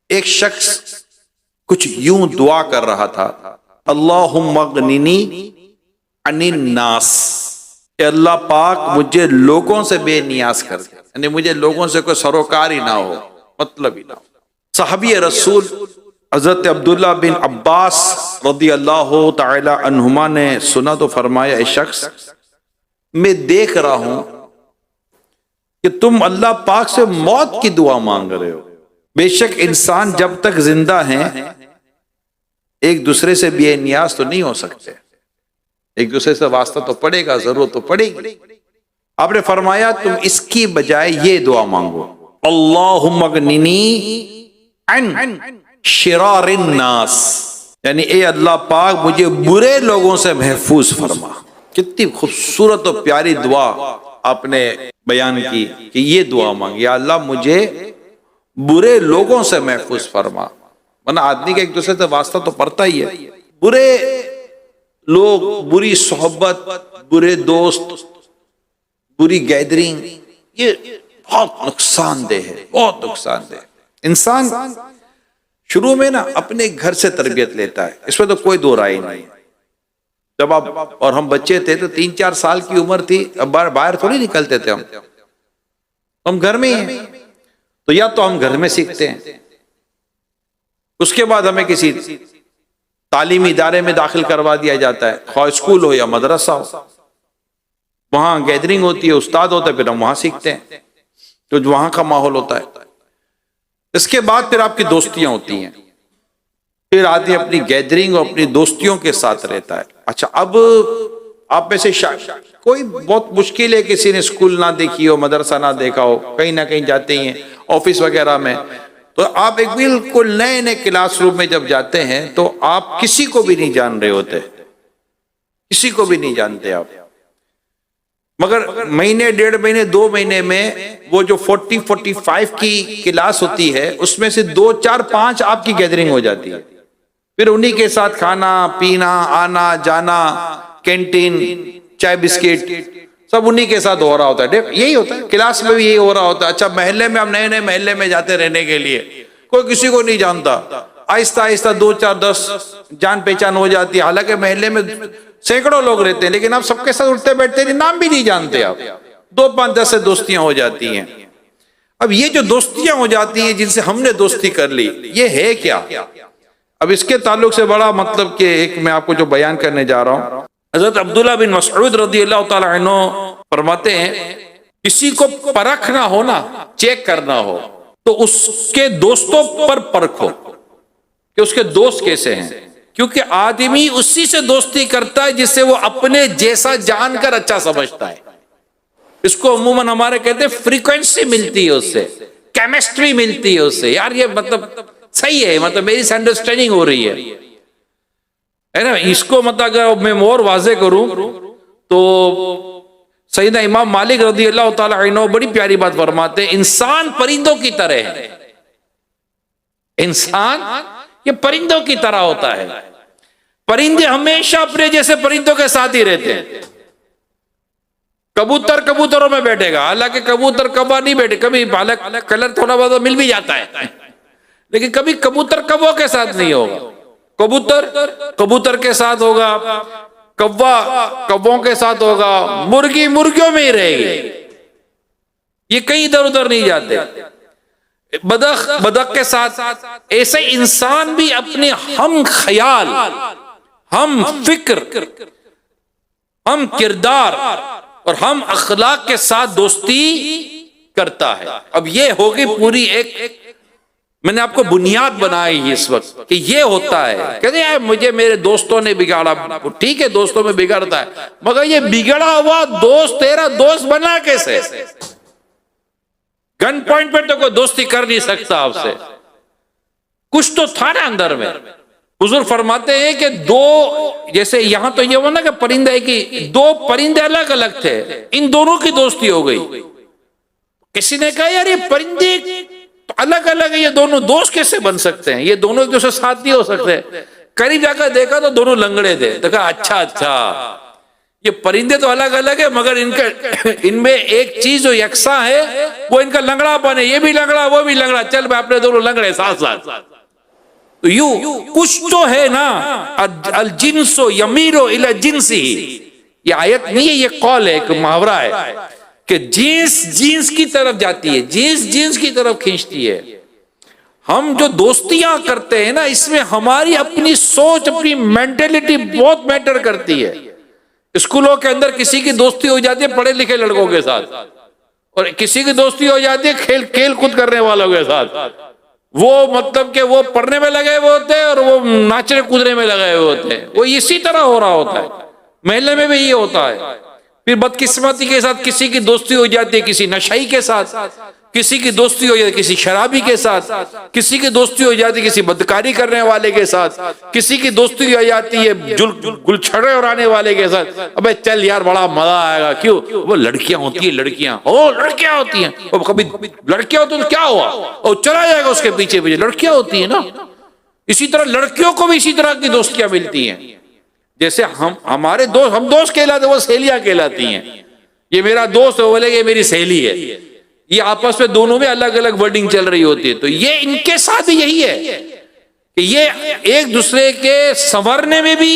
एक शख्स कुछ यूं दुआ कर रहा था, अल्लाहुम्मा अगनिनी अनिन नास, अल्लाह पाक मुझे लोगों से बेनियाज कर दे, यानी मुझे लोगों से कोई सरोकार ही ना हो, मतलब ही ना हो। सहाबी रसूल हजरत अब्दुल्ला बिन अब्बास रदियल्लाहु ताला अन्हुमा ने सुना तो फरमाया, ए शख्स, मैं देख रहा हूं कि तुम अल्लाह पाक से मौत की दुआ मांग रहे हो। बेशक इंसान जब तक जिंदा हैं एक दूसरे से बेनियाज तो नहीं हो सकते, एक दूसरे से वास्ता तो पड़ेगा, जरूरत तो पड़ेगी। आपने फरमाया तुम इसकी बजाय ये दुआ मांगो, अल्लाहुम्मा अगनिनी अन शिरारिन नास, यानी ए अल्लाह पाक मुझे बुरे लोगों से महफूज फरमा। कितनी खूबसूरत और प्यारी दुआ आपने बयान की कि ये दुआ मांगी, या अल्लाह मुझे बुरे लोगों से महफूज फरमा। वरना आदमी का एक दूसरे से वास्ता तो पड़ता ही है। बुरे लोग, बुरी सोहबत, बुरे दोस्त, बुरी गैदरिंग, ये बहुत नुकसानदेह है, बहुत नुकसानदेह। इंसान शुरू में ना अपने घर से तरबियत लेता है, इसमें तो कोई दो राय नहीं। जब आप और हम बच्चे थे तो 3-4 साल की उम्र थी, अब बाहर थोड़ी निकलते थे हम घर में ही हैं, तो या तो हम घर में सीखते हैं, उसके बाद हमें किसी तालीमी इदारे में दाखिल करवा दिया जाता है, ख्वाह स्कूल हो या मदरसा हो, वहां गैदरिंग होती है, उस्ताद होता है, फिर हम वहां सीखते हैं, तो वहां का माहौल होता है। इसके बाद फिर आपकी दोस्तियां होती हैं, फिर आदमी अपनी गैदरिंग और अपनी दोस्तियों के साथ रहता है। अच्छा, अब आप में से कोई बहुत मुश्किल है किसी ने स्कूल ना देखी हो, मदरसा ना देखा हो, कहीं ना कहीं जाते ही हैं ऑफिस वगैरह में, तो आप एक बिल्कुल नए नए क्लासरूम में जब जाते हैं तो आप किसी को भी नहीं जान रहे होते, किसी को भी नहीं जानते आप, मगर महीने, 1.5 महीने, 2 महीने में वो जो 40-45 की क्लास होती है उसमें से 2, 4, 5 आपकी गैदरिंग हो जाती है। फिर उन्हीं के साथ खाना पीना, आना जाना, कैंटीन, चाय बिस्किट, सब उन्हीं के साथ हो रहा होता है। यही होता है, क्लास में भी यही हो रहा होता है। अच्छा, महल्ले में, हम नए नए महल्ले में जाते रहने के लिए, कोई किसी को नहीं जानता, आहिस्ता आहिस्ता 2, 4, 10 जान पहचान हो जाती है। हालांकि महल्ले में सैकड़ों लोग रहते हैं, लेकिन आप सबके साथ उठते बैठते नहीं, नाम भी नहीं जानते आप। 2, 5, 10 से दोस्तियां हो जाती हैं। अब ये जो दोस्तियां हो जाती हैं जिनसे हमने दोस्ती कर ली, ये है क्या? अब इसके ताल्लुक से बड़ा मतलब कि एक मैं आपको जो बयान करने जा रहा हूं, हजरत अब्दुल्ला बिन मसऊद रज़ियल्लाहु ताला अन्हु फरमाते हैं, किसी को परखना हो ना, चेक करना हो, तो उसके दोस्तों पर परखो कि उसके दोस्त कैसे हैं, क्योंकि आदमी उसी से दोस्ती करता है जिससे वो अपने जैसा जानकर अच्छा समझता है। इसको अमूमन हमारे कहते हैं फ्रीक्वेंसी मिलती है उससे, केमिस्ट्री मिलती है उससे, यार ये मतलब सही है, मतलब मेरी अंडरस्टैंडिंग हो रही है ना। इसको मतलब अगर मैं और वाजे करूं तो सैयदना इमाम मालिक रज़ियल्लाहु ताला अन्हु बड़ी प्यारी बात फरमाते हैं, इंसान परिंदों की तरह है, इंसान ये परिंदों की तरह होता है। परिंदे हमेशा अपने जैसे परिंदों के साथ ही रहते हैं। कबूतर कबूतरों में बैठेगा, हालांकि कबूतर कौवा नहीं बैठे, कभी हालांकि कलर थोड़ा बहुत मिल भी जाता है, लेकिन कभी कबूतर कौवों के साथ नहीं होगा। कबूतर कबूतर के साथ होगा, कौवा कौवों के साथ होगा, मुर्गी मुर्गियों में ही रहेगी, ये कहीं इधर उधर नहीं जाते। बदख बदख के साथ। ऐसे इंसान भी अपने हम ख्याल, हम फिक्र, हम किरदार और हम अखलाक के साथ दोस्ती करता है। अब ये होगी पूरी एक मैंने आपको बुनियाद बनाई है इस वक्त कि ये होता है। कहते हैं मुझे मेरे दोस्तों ने बिगाड़ा, ठीक है दोस्तों में बिगड़ता है, मगर ये बिगड़ा हुआ दोस्त तेरा दोस्त बना कैसे? गन पॉइंट पर तो कोई दोस्ती कर नहीं सकता आपसे, कुछ तो था ना अंदर में। हुजूर फरमाते हैं कि दो, जैसे यहां तो ये हो ना कि परिंदे की, 2 परिंदे अलग अलग थे, इन दोनों की दोस्ती हो गई। किसी ने कहा यार ये परिंदे तो अलग अलग है, ये दोनों दोस्त कैसे बन सकते हैं? ये दोनों एक दूसरे साथ नहीं हो सकते। करीब जाकर देखा तो दोनों लंगड़े थे, तो कहा अच्छा ये परिंदे तो अलग अलग है, मगर इनमें एक चीज जो यकसा है वो इनका लंगड़ापन है। ये भी लंगड़ा, वो भी लंगड़ा, चल भाई अपने दोनों लंगड़े साथ साथ। तो यू कुछ तो है ना, अल जिन्सो यमीरो इला जिन्सी। ये आयत नहीं है, ये कौल है, एक मुहावरा है कि जींस जींस की तरफ जाती है, जींस जींस की तरफ खींचती है। हम जो दोस्तियां करते हैं ना, इसमें हमारी अपनी सोच, अपनी मेंटेलिटी बहुत मैटर करती है। स्कूलों के अंदर किसी की दोस्ती हो जाती है पढ़े लिखे लड़कों के साथ, और किसी की दोस्ती हो जाती है खेल कूद करने वालों के साथ। वो मतलब कि वो पढ़ने में लगे हुए होते हैं और वो नाचने कूदने में लगे हुए होते हैं। वो इसी तरह हो रहा होता है, महल्ले में भी ये होता है। फिर बदकिस्मती के साथ किसी की दोस्ती हो जाती है किसी नशाई के साथ, किसी की दोस्ती हो जाती है किसी शराबी के साथ, किसी की दोस्ती हो जाती है किसी बदकारी करने वाले के साथ, किसी की दोस्ती हो जाती है गुलछड़े उड़ाने वाले के साथ। अबे चल यार बड़ा मजा आएगा, क्यों? वो लड़कियां होती है, लड़कियां होती हैं। और कभी लड़कियां होती तो क्या हुआ, और चला जाएगा उसके पीछे पीछे, लड़कियां होती है ना। इसी तरह लड़कियों को भी इसी तरह की दोस्तियां मिलती हैं। जैसे हमारे दोस्त, हम दोस्त कहलाते, वो सहेलियां कहलाती हैं। ये मेरा दोस्त है, वो बोले ये मेरी सहेली है। ये आपस में दोनों में अलग अलग वर्डिंग चल रही होती है। तो ये इनके साथ भी यही है कि ये एक दूसरे के संवरने में भी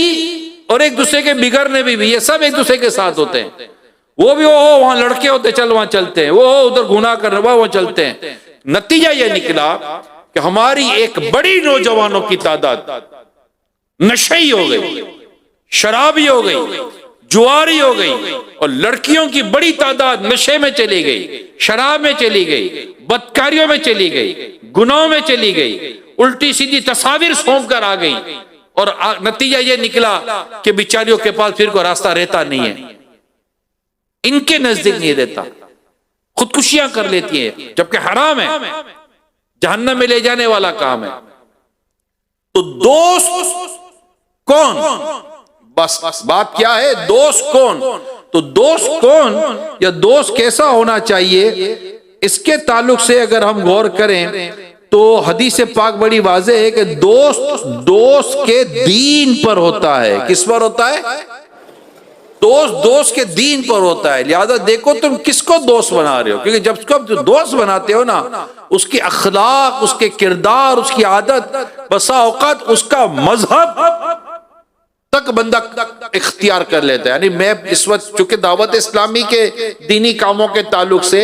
और एक दूसरे के बिगड़ने में भी ये सब एक दूसरे के साथ होते हैं। वो भी वो वहां लड़के होते, चल वहां चलते हैं, वो उधर गुनाह करने वहां चलते हैं। नतीजा यह निकला कि हमारी एक बड़ी नौजवानों की तादाद नशई हो गई, शराबी हो गई, जुआरी हो गई, और लड़कियों की बड़ी तादाद नशे में चली गई, शराब में चली गई, बदकारियों में चली गई, गुनाहों में चली गई, उल्टी सीधी तस्वीर सौंप कर आ गई। और नतीजा ये निकला कि बिचारियों के पास फिर कोई रास्ता रहता नहीं है, इनके नजदीक नहीं रहता, खुदकुशियां कर लेती है, जबकि हराम है, जहन्नम में ले जाने वाला काम है। तो दोस्त कौन? बस बात क्या है, दोस्त कौन? तो दोस्त कौन या दोस्त कैसा होना चाहिए, इसके ताल्लुक से अगर हम गौर करें तो हदीस पाक बड़ी वाज़ेह है कि दोस्त के दीन पर होता है। किस पर होता है? दोस्त के दीन पर होता है। लिहाजा देखो तुम किसको दोस्त बना रहे हो, क्योंकि जब दोस्त बनाते हो ना, उसकी अखलाक, उसके किरदार, उसकी आदत, बसा औकात उसका मजहब तक बंदा इख्तियार कर लेता है। यानी मैं इस वक्त चूंकि दावत इस्लामी के दीनी कामों के ताल्लुक से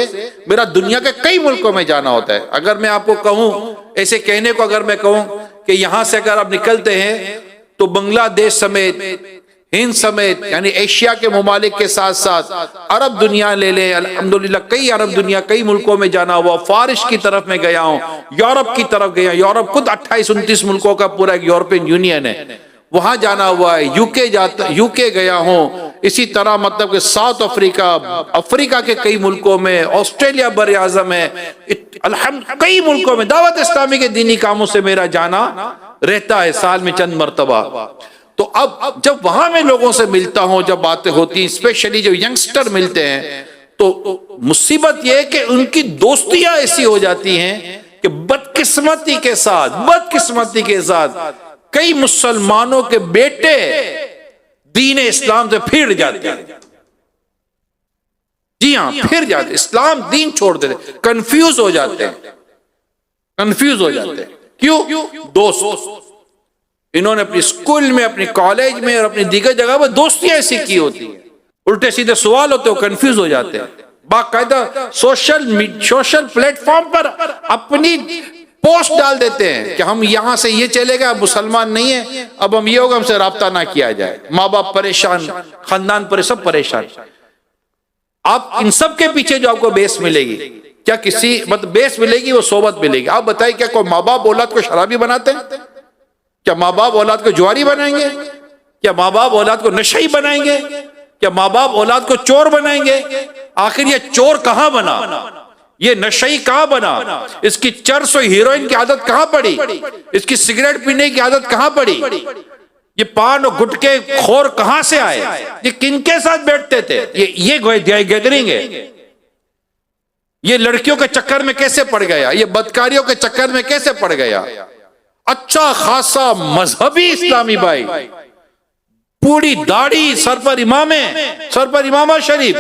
मेरा दुनिया के कई मुल्कों में जाना होता है। अगर मैं आपको कहूं, ऐसे कहने को अगर मैं कहूं कि यहां से अगर आप निकलते हैं तो बांग्लादेश समेत, हिंद समेत, यानी एशिया के ममालिक के साथ साथ अरब दुनिया ले लें, अल्हम्दुलिल्लाह कई अरब दुनिया कई मुल्कों में जाना हुआ। फारिश की तरफ में गया हूँ, यूरोप की तरफ गया। यूरोप खुद 28-29 मुल्कों का पूरा एक यूरोपियन यूनियन है, वहां जाना हुआ है। यूके गया हूं, इसी तरह मतलब कि साउथ अफ्रीका के कई मुल्कों में, ऑस्ट्रेलिया बर आजम है, कई मुल्कों में दावत इस्लामी के दीनी कामों से मेरा जाना रहता है, साल में चंद मरतबा। तो अब जब वहां मैं लोगों से मिलता हूं, जब बातें होती हैं, स्पेशली जो यंगस्टर मिलते हैं, तो मुसीबत यह है कि उनकी दोस्तियां ऐसी हो जाती हैं कि बदकिस्मती के साथ कई मुसलमानों के बेटे दीन इस्लाम से फिर जाते हैं। जी हां, फिर जाते, इस्लाम दीन छोड़ देते, कंफ्यूज हो जाते हैं। क्यों? दोस्त। इन्होंने अपनी स्कूल में, अपनी कॉलेज में और अपनी दीगर जगह पर दोस्तियां ऐसी की होती हैं, उल्टे सीधे सवाल होते हो, कंफ्यूज हो जाते हैं। बाकायदा सोशल प्लेटफॉर्म पर अपनी पोस्ट डाल देते हैं कि हम यहां से ये चलेगा, मुसलमान नहीं है, अब हम ये होगा, हमसे राब्ता ना किया जाए। माँ बाप परेशान, खानदान पर सब परेशान। आप इन सब के पीछे जो आपको बेस मिलेगी, क्या किसी मतलब बेस मिलेगी, वो सोबत मिलेगी। आप बताइए, क्या कोई माँ बाप औलाद को शराबी बनाते हैं? क्या माँ बाप औलाद को जुआरी बनाएंगे? क्या माँ बाप औलाद को नशई बनाएंगे? क्या माँ बाप औलाद को चोर बनाएंगे? आखिर ये चोर कहां बना, ये नशई कहां बना, इसकी चरस और हीरोइन की आदत कहां पड़ी, इसकी सिगरेट पीने की आदत कहां पड़ी, ये पान और गुटके खोर कहां से आए, ये किनके साथ बैठते थे, ये गैदरिंग है, ये लड़कियों के चक्कर में कैसे पड़ गया, ये बदकारियों के चक्कर में कैसे पड़ गया। अच्छा खासा मजहबी इस्लामी भाई पूरी दाढ़ी, सर पर इमामा शरीफ,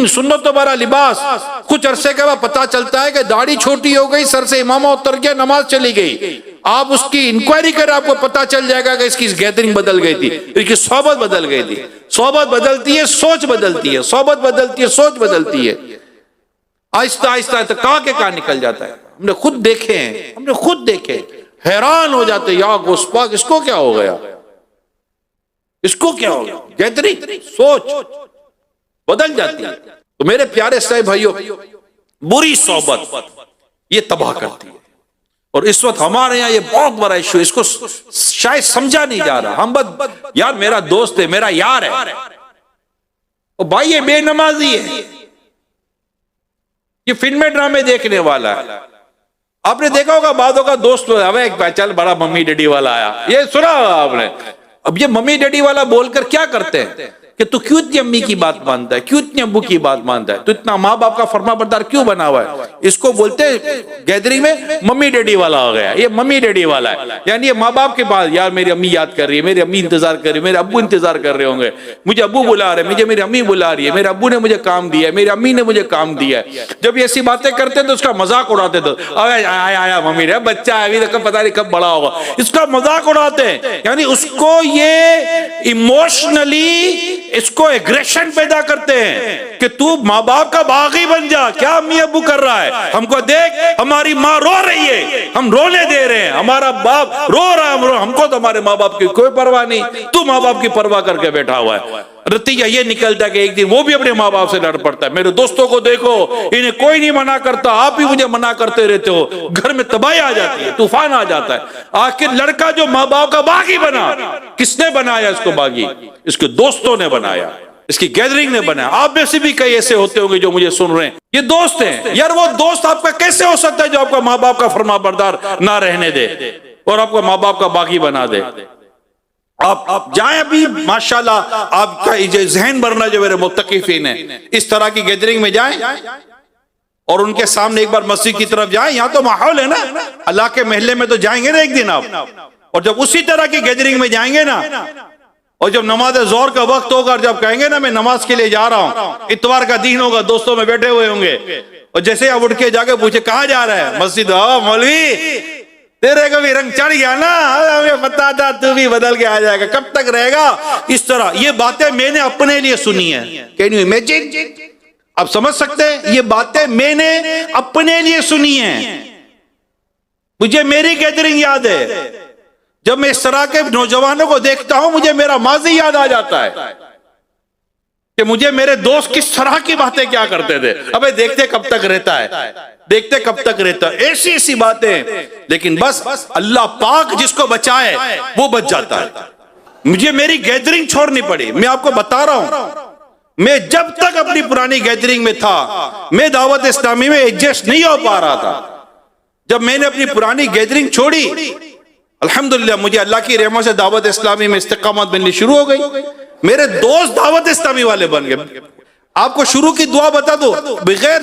सुन्नत तो बड़ा लिबास। कुछ अरसे के बाद पता चलता है कि दाढ़ी छोटी हो गई, सर से इमामा उतर गया, नमाज चली गई। आप उसकी इंक्वायरी करें, आपको पता चल जाएगा कि इसकी गैदरिंग बदल गई थी, इसकी सोबत बदल गई थी। सोबत बदलती है, सोच बदलती है, सोबत बदलती है, सोच बदलती है। आहिस्ता आहिस्ता तो कहां के कहां निकल जाता है। हमने खुद देखे हैं, हमने खुद देखे, हैरान हो जाते, या गोस्पाक, इसको क्या हो गया, इसको क्या हो गया। गैदरिंग, सोच बदल जाती है। तो मेरे प्यारे साहिब भाइयों, बुरी सोबत ये तबाह करती है। और इस वक्त हमारे यहाँ ये बहुत बड़ा इशू, इसको शायद समझा नहीं जा रहा। हम बस यार मेरा दोस्त है, मेरा यार है, और भाई ये बेनमाजी है, ये फिल्में ड्रामे देखने वाला है। आपने देखा होगा बादों का दोस्त, अब चल बड़ा मम्मी डैडी वाला आया, ये सुना होगा आपने। अब ये मम्मी डैडी वाला बोलकर क्या करते हैं कि तू क्यों इतनी अम्मी की बात मानता है, क्यों इतनी अब्बू की बात मानता है, तू इतना माँ बाप का फरमाबरदार क्यों बना हुआ है। इसको बोलते हैं गैदरिंग में मम्मी डैडी वाला हो गया, ये मम्मी डैडी वाला है। यानी ये माँ बाप के पास, यार मेरी अम्मी याद कर रही है, मेरी अम्मी इंतजार कर रही है, मेरे अब्बू इंतजार कर रहे होंगे, मुझे अब्बू बुला रहे, मुझे मेरी अम्मी बुला रही है, मेरे अब्बू ने मुझे काम दिया है, मेरी अम्मी ने मुझे काम दिया है। जब ऐसी बातें करते तो उसका मजाक उड़ाते थे, आया मम्मी रे, बच्चा अभी तक पता नहीं कब बड़ा होगा, इसका मजाक उड़ाते हैं। यानी उसको ये इमोशनली इसको एग्रेशन पैदा करते हैं कि तू माँ बाप का बागी बन जा। क्या अम्मी अब्बू कर रहा है, हमको देख, हमारी माँ रो रही है, हम रोने दे रहे हैं, हमारा बाप रो रहा है, हमको तो हमारे माँ बाप की कोई परवाह नहीं, तू माँ बाप की परवाह करके बैठा हुआ है। नतीजा ये निकलता है कि एक दिन वो भी अपने माँ बाप से लड़ पड़ता है। मेरे दोस्तों को देखो, इन्हें कोई नहीं मना करता, आप ही मुझे मना करते रहते हो, घर में तबाही आ जाती है, तूफान आ जाता है। आखिर लड़का जो माँ बाप का बागी बना, किसने बनाया इसको बागी? इसके दोस्तों ने बनाया, इसकी गैदरिंग ने बनाया। आप में से भी कई ऐसे होते होंगे जो मुझे सुन रहे हैं, ये दोस्त हैं। यार वो दोस्त आपका कैसे हो सकता है जो आपका माँ बाप का फरमाबरदार ना रहने दे और आपको माँ बाप का बागी बना दे। आप जाएं अभी, माशाल्लाह आपका जहन भरना जो मेरे मुत्तकीफीन है, इस तरह की गैदरिंग में जाएं और उनके सामने एक बार मस्जिद की तरफ जाएं। यहाँ तो माहौल है ना, अल्लाह के महल्ले में तो जाएंगे ना एक दिन आप। और जब उसी तरह की गैदरिंग में जाएंगे ना, और जब नमाज जोहर का वक्त होगा, जब कहेंगे ना मैं नमाज के लिए जा रहा हूँ, इतवार का दिन होगा, दोस्तों में बैठे हुए होंगे, और जैसे आप उठ के जाके पूछे कहाँ जा रहा है, मस्जिद। मौलवी तेरे को भी रंग चढ़ गया ना, हमें पता था तू भी बदल के आ जाएगा, कब तक रहेगा इस तरह। ये बातें मैंने अपने लिए सुनी है। Can you imagine? आप समझ सकते हैं, ये बातें मैंने अपने लिए सुनी है। मुझे मेरी गैदरिंग याद है, जब मैं इस तरह के नौजवानों को देखता हूं, मुझे मेरा माजी याद आ जाता है कि मुझे मेरे दोस्त किस तरह की बातें क्या करते थे। अबे देखते कब तक रहता है, देखते कब तक रहता है, ऐसी ऐसी बातें। लेकिन बस अल्लाह पाक जिसको बचाए वो बच जाता है। मुझे मेरी गैदरिंग छोड़नी पड़ी। मैं आपको बता रहा हूं, मैं जब तक अपनी पुरानी गैदरिंग में था, मैं दावत इस्लामी में एडजस्ट नहीं हो पा रहा था। जब मैंने अपनी पुरानी गैदरिंग छोड़ी, अल्हम्दुलिल्लाह मुझे अल्लाह की रहमत से दावत इस्लामी में इस्तिकामत मिलनी शुरू हो गई। मेरे दोस्त दावत इस्लामी वाले बन गए। आपको शुरू की दुआ बता दो, बगैर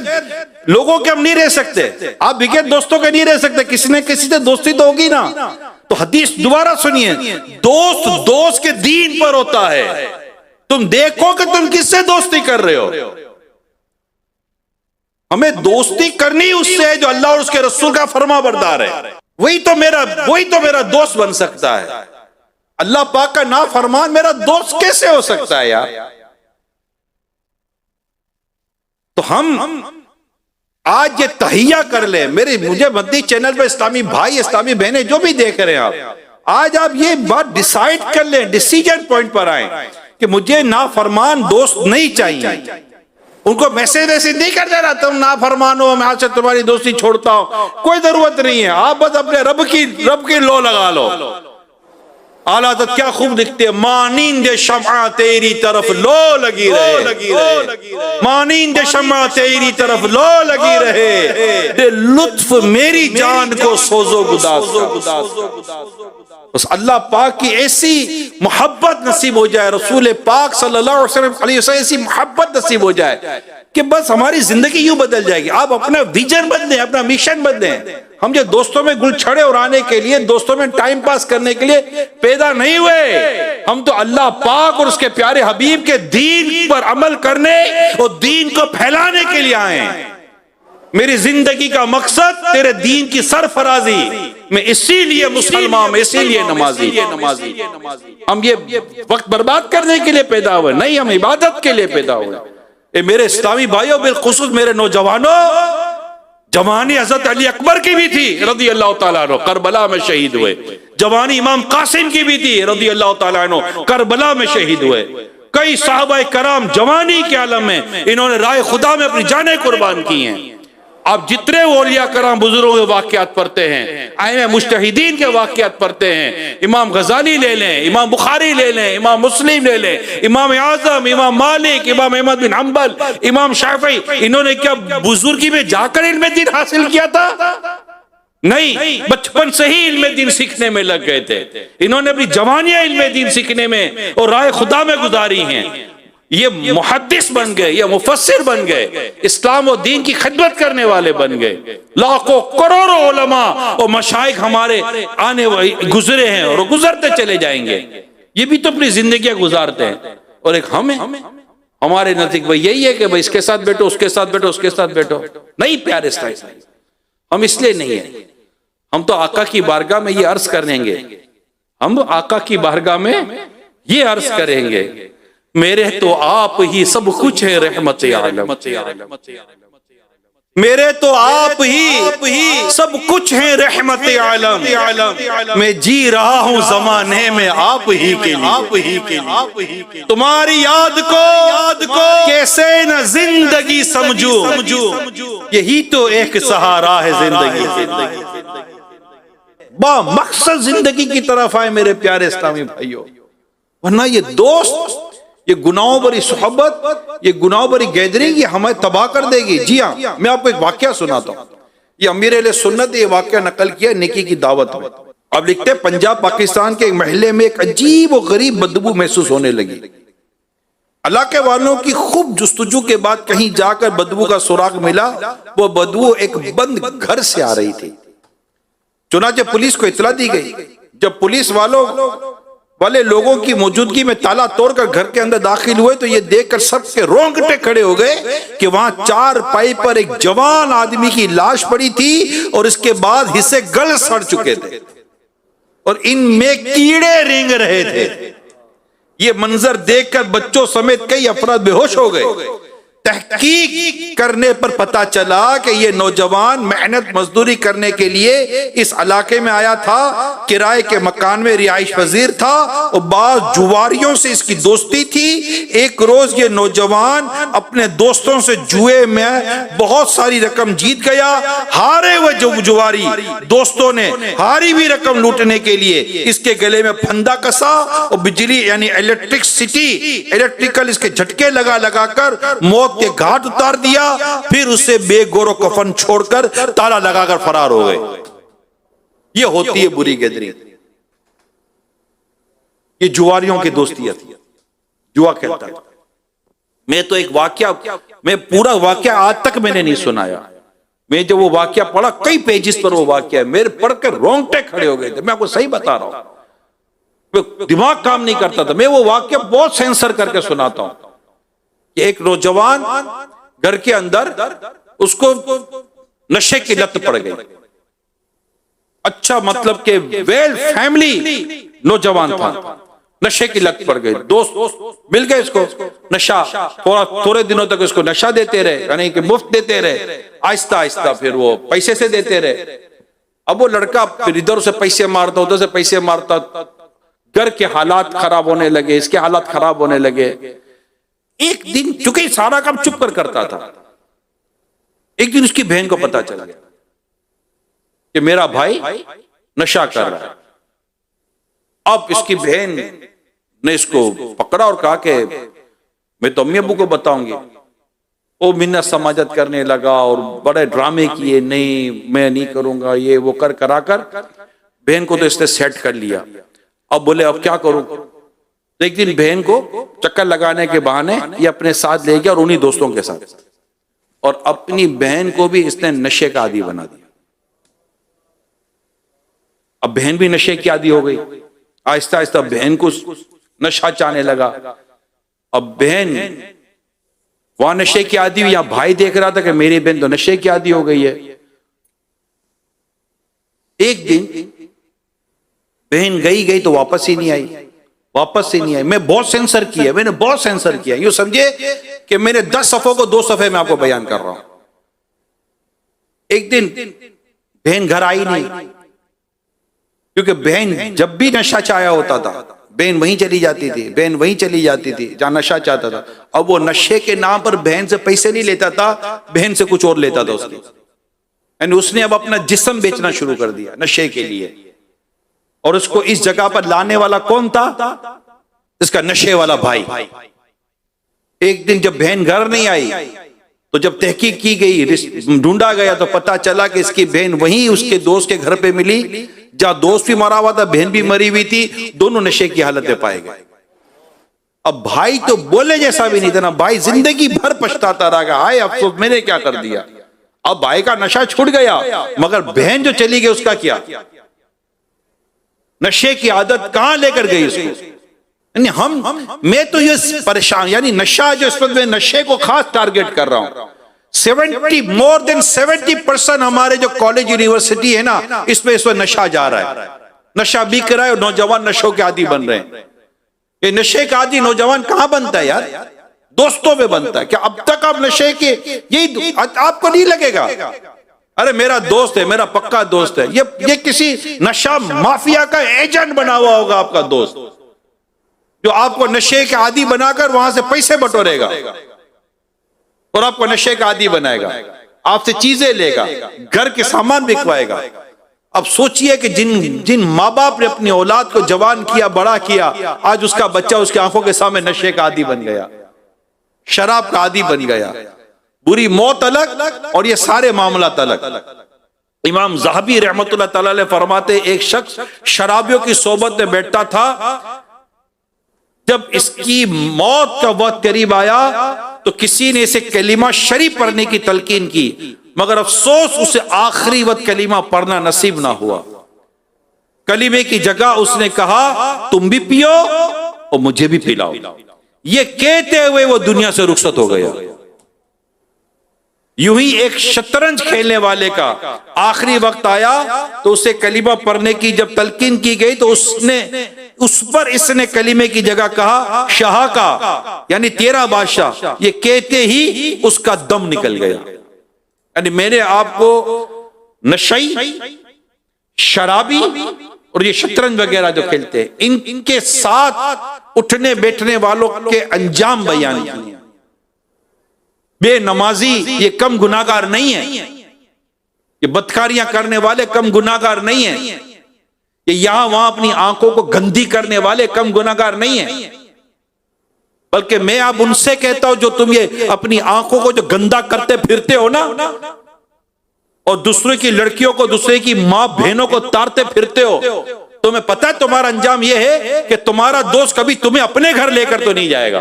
लोगों के हम नहीं रह सकते, आप बगैर दोस्तों के नहीं रह सकते, किसी न किसी से दोस्ती तो होगी ना। तो हदीस दोबारा सुनिए, दोस्त दोस्त के दीन पर होता है। तुम देखो कि तुम किससे दोस्ती कर रहे हो। हमें दोस्ती करनी उससे है जो अल्लाह और उसके रसूल का फरमाबरदार है। वही तो मेरा दोस्त बन सकता है। अल्लाह पाक का नाफरमान मेरा दोस्त कैसे हो सकता है यार? तो हम आज ये तहिया कर ले। मुझे मदनी चैनल पर इस्लामी भाई, इस्लामी बहनें जो भी देख रहे हैं आप, आज आप ये बात डिसाइड कर लें, डिसीजन पॉइंट पर आए कि मुझे नाफरमान दोस्त नहीं चाहिए। उनको मैसेज नहीं कर देना तुम नाफरमान हो, मैं आज से तुम्हारी दोस्ती छोड़ता हूं, कोई जरूरत नहीं है। आप बस अपने रब की लो लगा लो। आला तो क्या खूब दिखते हैं, मानींद शमा तेरी तरफ लो लगी रहे, मानींद शमा तेरी तरफ लो लगी रहे, दे लुत्फ मेरी जान को सोजो गुदास। बस अल्लाह पाक की ऐसी मोहब्बत नसीब हो जाए, रसूल पाक सल्लल्लाहु अलैहि वसल्लम ऐसी मोहब्बत नसीब हो जाए कि बस हमारी जिंदगी यूं बदल जाएगी। आप अपना विजन बदलें, अपना मिशन बदलें। हम जो दोस्तों में गुलछड़े उड़ाने के लिए, दोस्तों में टाइम पास करने के लिए पैदा नहीं हुए। हम तो अल्लाह पाक और उसके प्यारे हबीब के दीन पर अमल करने और दीन को फैलाने के लिए आए हैं। मेरी जिंदगी का मकसद तेरे दीन की सरफराजी, मैं इसीलिए मुसलमान, मैं इसीलिए नमाजी। हम ये वक्त बर्बाद करने के लिए पैदा हुए नहीं, हम इबादत के लिए पैदा हुए। मेरे इस्लामी भाइयों, बिलखुसूस मेरे नौजवानों, जवानी हजरत अली अकबर की भी थी रज़ी अल्लाह तआला अन्हु, करबला में शहीद हुए। जवानी इमाम कासिम की भी थी रज़ी अल्लाह तआला अन्हु, करबला में शहीद हुए। कई साहबा कराम जवानी के आलम में इन्होंने राह खुदा में अपनी जानें कुर्बान की हैं। आप जितने औलिया कराम बुजुर्गों के वाक़यात पढ़ते हैं, आइमे मुज्तहिदीन के वाक़यात पढ़ते हैं, इमाम गजाली ले लें, इमाम बुखारी ले लें, इमाम मुस्लिम ले लें, इमाम आज़म, इमाम मालिक, इमाम अहमद बिन हम्बल, इमाम शाफी, इन्होंने क्या बुजुर्गी में जाकर इल्म दीन हासिल किया था? नहीं, बचपन से ही इल्म दीन सीखने में लग गए थे। इन्होंने अपनी जवानियां इल्म दीन सीखने में और राह खुदा में गुजारी हैं। ये मुहद्दिस बन गए, ये मुफस्सिर बन गए, इस्लाम और दीन की खिदमत करने वाले बन गए। लाखों करोड़ों उलमा और मशाइख हमारे आने गुजरे हैं और गुजरते चले जाएंगे। ये भी तो अपनी जिंदगी गुजारते हैं। और एक हम हैं, हमारे नजदीक भाई यही है कि भाई इसके साथ बैठो, उसके साथ बैठो, उसके साथ बैठो। नहीं प्यारे इस्लाम, हम इसलिए नहीं है। हम तो आका की बारगाह में ये अर्ज करेंगे, हम आका की बारगाह में ये अर्ज करेंगे, मेरे तो आप ही सब कुछ है रहमत आलम। मेरे तो आप ही सब कुछ है रहमत आलम। मैं जी रहा हूँ जमाने में आप ही के लिए। तुम्हारी याद को कैसे न जिंदगी समझूं, यही तो एक सहारा है जिंदगी। बा मकसद जिंदगी की तरफ आए मेरे प्यारे इस्लामी भाइयों, वरना ये दोस्त, ये गुनाहों भरी सोहबत, ये गुनाहों भरी गैदरिंग ये हमें तबाह कर देगी। जी हाँ, मैं आपको एक वाकया सुनाता हूँ। ये अमीर अहले सुन्नत ये वाकया नकल किया नेकी की दावत में। अब लिखते हैं, पंजाब पाकिस्तान के एक महल्ले में एक अजीब और गरीब बदबू महसूस होने लगी। इलाके वालों की खूब जुस्तजू के बाद कहीं जाकर बदबू का सुराग मिला। वो बदबू एक बंद घर से आ रही थी। चुनाचे पुलिस को इतला दी गई। जब पुलिस वाले लोगों की मौजूदगी में ताला तोड़कर घर के अंदर दाखिल हुए तो ये देखकर सबके रोंगटे खड़े हो गए कि वहां चारपाई पर एक जवान आदमी की लाश पड़ी थी और इसके बाद हिस्से गल सड़ चुके थे और इनमें कीड़े रेंग रहे थे। ये मंजर देखकर बच्चों समेत कई अफराद बेहोश हो गए। तहकीक करने पर पता चला कि ये नौजवान मेहनत मजदूरी करने के लिए इस इलाके में आया था। किराए के मकान में रिहाइश पजीर था और बाज जुआरियों से इसकी दोस्ती थी। एक रोज ये नौजवान अपने दोस्तों से जुए में बहुत सारी रकम जीत गया। हारे हुए जुआरी दोस्तों ने हारी हुई रकम लूटने के लिए इसके गले में फंदा कसा और बिजली यानी इलेक्ट्रिकल इसके झटके लगा कर मौत के घाट उतार दिया। फिर उसे बेगोरो कफन छोड़कर ताला लगाकर फरार हो गए। ये होती है बुरी गैदरिंग, ये जुआरियों की दोस्तियां थी। जुआ खेलता था। मैं तो एक वाकया, मैं पूरा वाकया आज तक मैंने नहीं सुनाया। मैं जब वो वाकया पढ़ा, कई पेजेस पर वो वाकया मेरे पढ़कर रोंगटे खड़े हो गए थे। मैं आपको सही बता रहा हूं, दिमाग काम नहीं करता था। मैं वो वाकया बहुत सेंसर करके सुनाता हूं। एक नौजवान घर के अंदर उसको नशे की लत पड़ गई। अच्छा मतलब के वेल फैमिली नौजवान था, नशे की लत पड़ गई। दोस्त मिल गए इसको, नशा थोड़े दिनों तक इसको नशा देते रहे, यानी कि मुफ्त देते रहे। आहिस्ता आहिस्ता फिर वो पैसे से देते रहे। अब वो लड़का फिर इधर से पैसे मारता, उधर से पैसे मारता। घर के हालात खराब होने लगे, इसके हालात खराब होने लगे। एक दिन चूंकि सारा काम चुप कर करता था, एक दिन उसकी बहन को पता चल गया कि मेरा भाई नशा कर रहा है। अब इसकी बहन ने इसको पकड़ा और कहा कि मैं तो अम्मी अब्बू को बताऊंगी। वो मिन्नत समाजत करने लगा और बड़े ड्रामे किए, नहीं मैं नहीं करूंगा, ये वो कराकर बहन को तो इसने सेट कर लिया। अब बोले अब क्या करूं। एक दिन बहन को चक्कर लगाने के बहाने ये अपने साथ ले गया और उन्हीं दोस्तों के साथ, और अपनी बहन को भी इसने नशे का आदी बना दिया। अब बहन भी नशे की आदी हो गई। आहिस्ता आहिस्ता बहन को नशा चाहने लगा। अब बहन वहां नशे की आदि हुई, यहां भाई देख रहा था कि मेरी बहन तो नशे की आदि हो गई है। एक दिन बहन गई तो वापस ही नहीं आई, मैं बहुत सेंसर किया, मैंने बहुत सेंसर किया। यूं समझे कि मैंने 10 सफ़ों को 2 सफ़े में आपको बयान कर रहा हूं। एक दिन बहन घर आई नहीं, क्योंकि बहन जब भी नशा चाया होता था बहन वहीं चली जाती थी जहां नशा चाहता था। अब वो नशे के नाम पर बहन से पैसे नहीं लेता था, बहन से कुछ और लेता था उसकी। यानी उसने अब अपना जिस्म बेचना शुरू कर दिया नशे के लिए। और उसको इस जगह पर लाने वाला कौन था? इसका नशे वाला भाई। एक दिन जब बहन घर नहीं आई तो जब तहकीक की गई, ढूंढा गया, तो पता चला कि इसकी बहन वहीं उसके दोस्त के घर पे मिली, जहां दोस्त भी मरा हुआ था, बहन भी मरी हुई थी, दोनों नशे की हालत में पाए गए। अब भाई तो बोले जैसा भी नहीं था ना, भाई जिंदगी भर पछताता रहा, हाय अफसोस मैंने क्या कर दिया। अब भाई का नशा छूट गया, मगर बहन जो चली गई उसका क्या? नशे की आदत कहां लेकर गई उसको? मैं तो ये परेशान, यानी नशा जो इस वक्त मैं नशे को खास टारगेट कर रहा हूं। more than 70% हमारे जो कॉलेज यूनिवर्सिटी है ना, इसमें इस वक्त नशा जा रहा है, नशा बिक रहा है और नौजवान नशों के आदी बन रहे हैं। ये नशे का आदी नौजवान कहां बनता है यार? दोस्तों में बनता है। क्या अब तक आप नशे के यही आपको नहीं लगेगा? अरे मेरा दोस्त है, मेरा पक्का दोस्त है, ये किसी नशा माफिया का एजेंट बना हुआ होगा आपका दोस्त, जो आपको नशे के आदी बनाकर वहां से पैसे बटोरेगा और आपको नशे का आदी बनाएगा, आपसे चीजें लेगा, घर के सामान बिकवाएगा। अब सोचिए कि जिन माँ बाप ने अपनी औलाद को जवान किया, बड़ा किया, आज उसका बच्चा उसकी आंखों के सामने नशे का आदी बन गया, शराब का आदी बन गया। बुरी मौत अलग और ये सारे मामलात अलग। इमाम ज़हाबी रहमतुल्लाह तआला अलैह फरमाते, एक शख्स शराबियों की सोबत में बैठता था, जब इसकी मौत का वक्त करीब आया तो किसी ने इसे कलीमा शरीफ पढ़ने की तलकीन की, मगर अफसोस उसे आखिरी वक्त कलीमा पढ़ना नसीब ना हुआ। कलीमे की जगह उसने कहा तुम भी पियो और मुझे भी पिलाओ। ये कहते हुए वो दुनिया से रुखसत हो गया। यूं ही एक शतरंज खेलने वाले का आखिरी वक्त आया तो उसे कलीमा पढ़ने की जब तलकीन की गई तो उस पर इसने कलीमे की जगह कहा शाह का, यानी तेरा बादशाह। ये कहते ही उसका दम निकल गया। यानी मैंने आपको नशई, शराबी और ये शतरंज वगैरह जो खेलते हैं, इनके साथ उठने बैठने वालों के अंजाम बयान किए। बेनमाजी ये कम गुनाहगार नहीं है, ये बदकारियां करने वाले कम गुनाहगार नहीं है, ये यहां वहां अपनी आंखों को गंदी करने वाले कम गुनाहगार नहीं है। बल्कि मैं अब उनसे कहता हूं जो तुम ये अपनी आंखों को जो गंदा करते फिरते हो ना, और दूसरे की लड़कियों को, दूसरे की मां बहनों को तारते फिरते हो, तुम्हें पता है तुम्हारा अंजाम यह है कि तुम्हारा दोस्त कभी तुम्हें अपने घर लेकर तो नहीं जाएगा,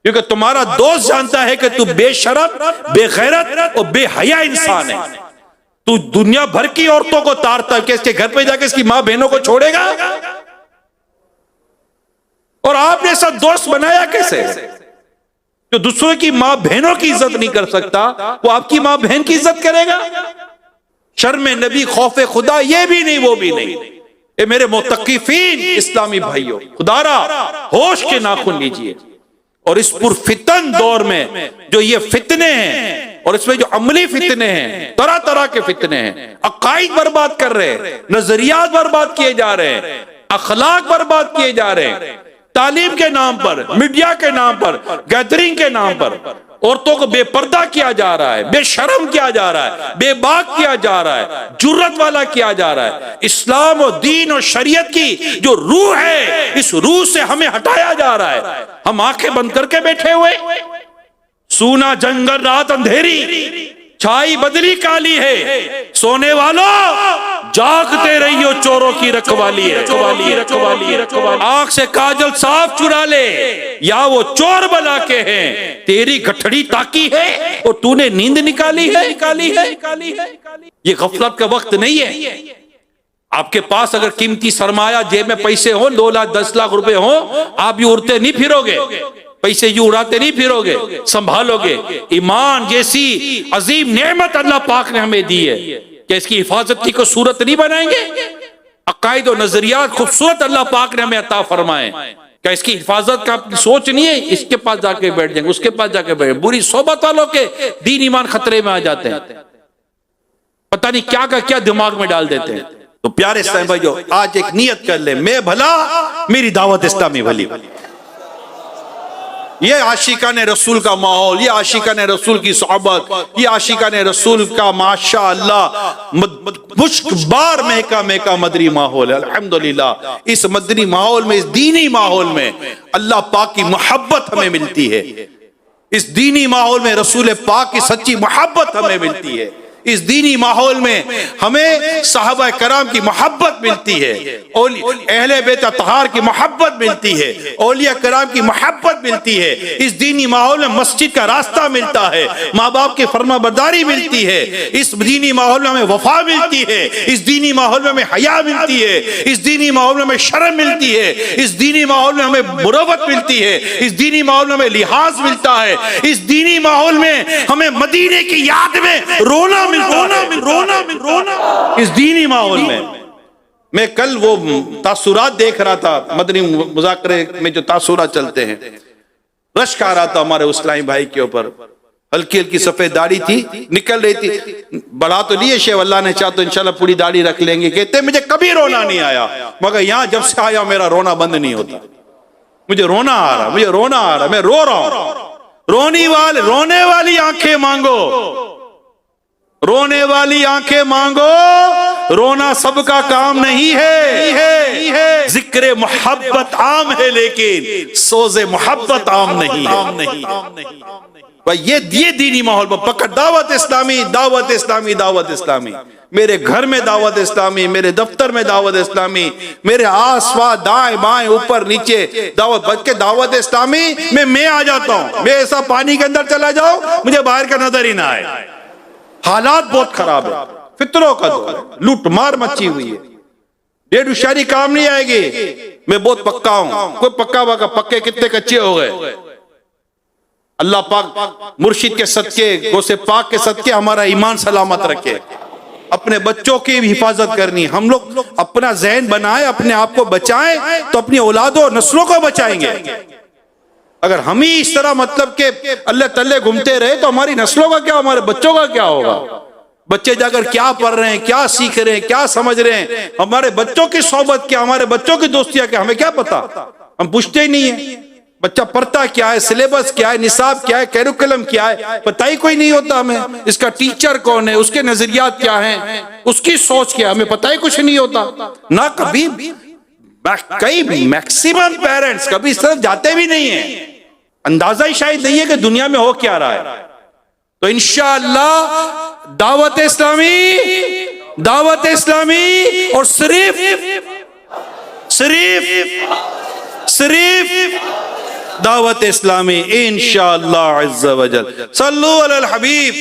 क्योंकि तुम्हारा दोस्त जानता है कि तू बेशरम, बेगैरत और बेहया इंसान है। तू दुनिया भर की औरतों को तारता है कि इसके घर पे जाके इसकी मां बहनों को छोड़ेगा। और आपने ऐसा दोस्त बनाया कैसे जो दूसरों की मां बहनों की इज्जत नहीं कर सकता, वो आपकी मां बहन की इज्जत करेगा? शर्म नबी, खौफ खुदा, ये भी नहीं वो भी नहीं। ये मेरे मुत्तकीफीन इस्लामी भाइयों, खुदारा होश के नाखून लीजिए। और इस पुरफितन दौर में जो ये फितने हैं और इसमें जो अमली फितने हैं, तरह तरह के फितने हैं, अकाईद बर्बाद कर रहे हैं, नजरियात बर्बाद किए जा रहे हैं, अखलाक बर्बाद किए जा रहे हैं, तालीम के नाम पर, मीडिया के नाम पर, गैदरिंग के नाम पर औरतों को बेपर्दा किया जा रहा है, बेशर्म किया जा रहा है, बेबाक किया जा रहा है, जुर्रत वाला किया जा रहा है। इस्लाम और दीन और शरीयत की जो रूह है, इस रूह से हमें हटाया जा रहा है। हम आंखें बंद करके बैठे हुए, सूना जंगल रात अंधेरी, छाई बदली काली है, सोने वालों जागते रहियो, चोरों की रखवाली है, रखवाली। आंख से काजल साफ चुरा ले, या वो चोर बना के हैं, तेरी गठड़ी ताकी है और तूने नींद निकाली है। ये गफलत का वक्त नहीं है। आपके पास अगर कीमती सरमाया, जेब में पैसे हो, 2 लाख 10 लाख रुपए हो, आप यूं उड़ते नहीं फिरोगे, पैसे यूं उड़ाते नहीं फिरोगे, संभालोगे। ईमान जैसी अजीम नेमत अल्लाह पाक ने हमें दी है, क्या इसकी हिफाजत की कोई सूरत नहीं बनाएंगे? अकायद और नजरियात खूबसूरत अल्लाह पाक ने हमें अता फरमाए, क्या इसकी हिफाजत का सोच नहीं है? इसके पास जाके बैठ जाएंगे, उसके पास जाके बैठ, बुरी सोबत वालों के दीन ईमान खतरे में आ जाते हैं, पता नहीं क्या का क्या दिमाग में डाल देते हैं। तो प्यारे इस्लामी भाइयों, आज एक नियत कर ले, मैं भला मेरी दावत इस्लामी भली। ये आशिकाने रसूल का माहौल, ये आशिकाने रसूल की सोहबत, ये आशिकाने रसूल का माशा अल्लाह मुश्कबार महका महका मदरी माहौल है। अल्हम्दुलिल्लाह इस मदरी माहौल में, इस दीनी माहौल में अल्लाह पाक की मोहब्बत हमें मिलती है। इस दीनी माहौल में रसूल पाक की सच्ची मोहब्बत हमें मिलती है। इस दीनी माहौल में हमें साहबा कराम की मोहब्बत मिलती है, अहले बैत अतहार की मोहब्बत मिलती है, औलिया कराम की मोहब्बत मिलती है। इस दीनी माहौल में मस्जिद का रास्ता मिलता है, माँ बाप की फरमाबरदारी मिलती है। इस दीनी माहौल में हमें वफा मिलती है, इस दीनी माहौल में हमें हया मिलती है, इस दीनी माहौल में हमें शर्म मिलती है, इस दीनी माहौल में हमें मुरवत मिलती है, इस दीनी माहौल में हमें लिहाज मिलता है, इस दीनी माहौल में हमें मदीने की याद में रोना रोना इस दीनी माहौल में। मैं कल वो तासुरात देख रहा था, मदनी मुज़ाकरे में जो तासुरात चलते हैं, रश्क आ रहा था हमारे इस्लामी भाई के ऊपर। हल्की हल्की सफेद दाढ़ी थी, निकल रही थी, बढ़ा तो लिए शेव, अल्लाह ने चाहा तो इंशाल्लाह पूरी दाढ़ी रख लेंगे। कहते मुझे कभी रोना नहीं आया, मगर यहाँ जब से आया मेरा रोना बंद नहीं होता। मुझे रोना आ रहा, मुझे रोना आ रहा, मैं रो रहा हूं। रोने वाली आंखें मांगो, रोने वाली आंखें मांगो, रोना सबका काम नहीं है। जिक्र मोहब्बत आम है लेकिन सोज़े मोहब्बत आम नहीं। भाई ये दीनी माहौल में पकड़, दावत इस्लामी, दावत इस्लामी, दावत इस्लामी। मेरे घर में दावत इस्लामी, मेरे दफ्तर में दावत इस्लामी, मेरे आसपास दाएं बाएं ऊपर नीचे दावत, बच के दावत इस्लामी में मैं आ जाता हूँ। मैं ऐसा पानी के अंदर चला जाऊं, मुझे बाहर का नजर ही ना आए। हालात बहुत खराब है, फितरों का दौर है, लूट मार मची हुई है, डेढ़ उशारी काम नहीं आएगी। मैं बहुत पक्का हूं, कोई पक्का वाका, पक्के कितने कच्चे हो गए। अल्लाह पाक मुर्शिद के सदके, गौसे पाक के सदके हमारा ईमान सलामत रखे। अपने बच्चों की भी हिफाजत करनी, हम लोग अपना ज़हन बनाए, अपने आप को बचाएं तो अपनी औलादों नस्लों को बचाएंगे। अगर हम ही इस तरह मतलब के अल्लाह तल्ले घूमते रहे तो हमारी नस्लों का क्या, हमारे बच्चों का क्या होगा? बच्चे जाकर क्या पढ़ रहे हैं, क्या सीख रहे हैं, क्या समझ रहे हैं, हमारे बच्चों की सोहबत क्या, हमारे बच्चों की दोस्तियां क्या, हमें क्या पता? हम पूछते ही नहीं है। बच्चा पढ़ता क्या है, सिलेबस क्या है, निसाब क्या है, कैरिकुलम क्या है, पता ही कोई नहीं होता हमें। इसका टीचर कौन है, उसके नजरियात क्या हैं, उसकी सोच क्या है, हमें पता ही कुछ नहीं होता। ना कभी कई मैक्सिमम पेरेंट्स कभी इस तरफ जाते भी नहीं है, अंदाजा ही शायद नहीं है कि दुनिया में हो क्या रहा है। तो इंशाअल्लाह दावत इस्लामी और सिर्फ दावत इस्लामी इंशाअल्लाह अज़्ज़ा वजल। सल्लु अलल हबीब।